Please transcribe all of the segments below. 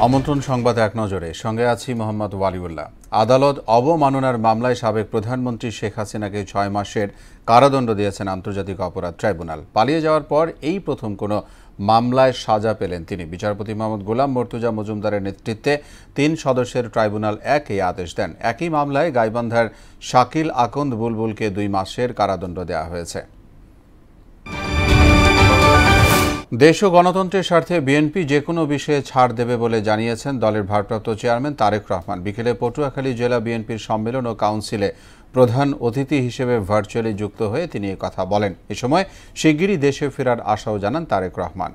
আমন্ত্রণ সংবাদ এক নজরে সঙ্গে আছি মোহাম্মদ ওয়ালিউল্লাহ। আদালত অবমাননার মামলায় সাবেক প্রধানমন্ত্রী শেখ হাসিনাকে ৬ মাসের কারাদণ্ড দিয়েছেন আন্তর্জাতিক অপরাধ ট্রাইব্যুনাল। পালিয়ে যাওয়ার পর এই প্রথম কোনো মামলায় সাজা পেলেন তিনি। বিচারপতি মোহাম্মদ গোলাম মর্তুজা মজুমদারের নেতৃত্বে ৩ সদস্যের ট্রাইব্যুনাল এই আদেশ দেন। একই মামলায় গাইবান্ধার শাকিল আকন্দ বুলবুলকে ২ মাসের কারাদণ্ড দেওয়া হয়েছে। দেশ ও গণতন্ত্রের স্বার্থে বিএনপি যে কোনো বিষয়ে ছাড় দেবে বলে জানিয়েছেন দলের ভারপ্রাপ্ত চেয়ারম্যান তারেক রহমান। বিকেলে পটুয়াখালী জেলা বিএনপির সম্মেলন ও কাউন্সিলে প্রধান অতিথি হিসেবে ভার্চুয়ালি যুক্ত হয়ে তিনি এই কথা বলেন। এ সময় শিগগিরই দেশে ফেরার আশাও জানান তারেক রহমান।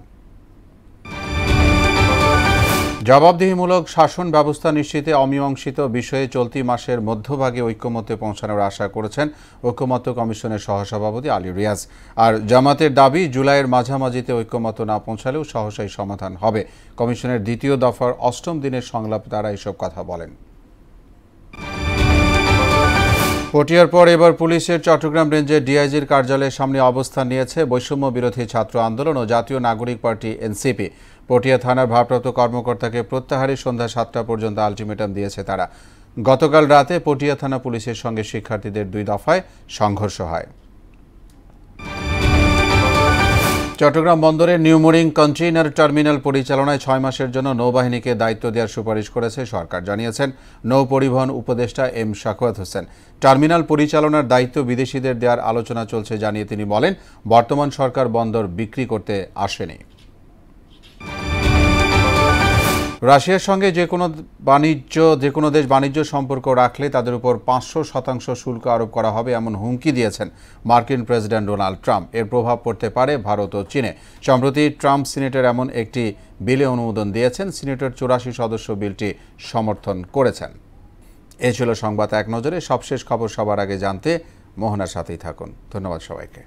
জবাবদিহিমূলক শাসন ব্যবস্থা নিশ্চিতে অমীমাংসিত বিষয়ে চলতি মাসের মধ্যভাগে ঐক্যমত্যে পৌঁছানোর আশা করেছেন ঐক্যমত্য কমিশনের সহসভাপতি আলী রিয়াজ। আর জামাতের দাবি, জুলাইয়ের মাঝামাঝিতে ঐক্যমত্য না পৌঁছালেও সহসাই সমাধান হবে। কমিশনের দ্বিতীয় দফার ৮ম দিনের সংলাপে তারা এসব কথা বলেন। পটিয়ার পর এবার পুলিশের চট্টগ্রাম রেঞ্জের ডিআইজির কার্যালয়ের সামনে অবস্থান নিয়েছে বৈষম্য বিরোধী ছাত্র আন্দোলন ও জাতীয় নাগরিক পার্টি এনসিপি। পটিয়া থানার ভারপ্রাপ্ত কর্মকর্তাকে প্রত্যাহারে সন্ধ্যা ৭টা পর্যন্ত আলটিমেটাম দিয়েছে তারা। গতকাল রাতে পটিয়া থানা পুলিশের সঙ্গে শিক্ষার্থীদের ২ দফায় সংঘর্ষ হয়। চট্টগ্রাম বন্দরের নিউমোরিং কন্টেইনার টার্মিনাল পরিচালনায় ৬ মাসের জন্য নৌবাহিনীকে দায়িত্ব দেওয়ার সুপারিশ করেছে সরকার, জানিয়েছেন নৌ পরিবহন উপদেষ্টা এম শাখাওয়াত হোসেন। টার্মিনাল পরিচালনার দায়িত্ব বিদেশিদের দেওয়ার আলোচনা চলছে জানিয়ে তিনি বলেন, বর্তমান সরকার বন্দর বিক্রি করতে আসেনি। রাশিয়ার সঙ্গে যে কোনো দেশ বাণিজ্য সম্পর্ক রাখলে তাদের উপর ৫০০% শুল্ক আরোপ করা হবে এমন হুমকি দিয়েছেন মার্কিন প্রেসিডেন্ট ডোনাল্ড ট্রাম্প। এর প্রভাব পড়তে পারে ভারত ও চীনে। সম্প্রতি ট্রাম্প সিনেটের এমন একটি বিলে অনুমোদন দিয়েছেন। সিনেটের ৮৪ সদস্য বিলটি সমর্থন করেছেন। এ ছিল সংবাদ এক নজরে। সবশেষ খবর সবার আগে জানতে মোহনার সাথেই থাকুন। ধন্যবাদ সবাইকে।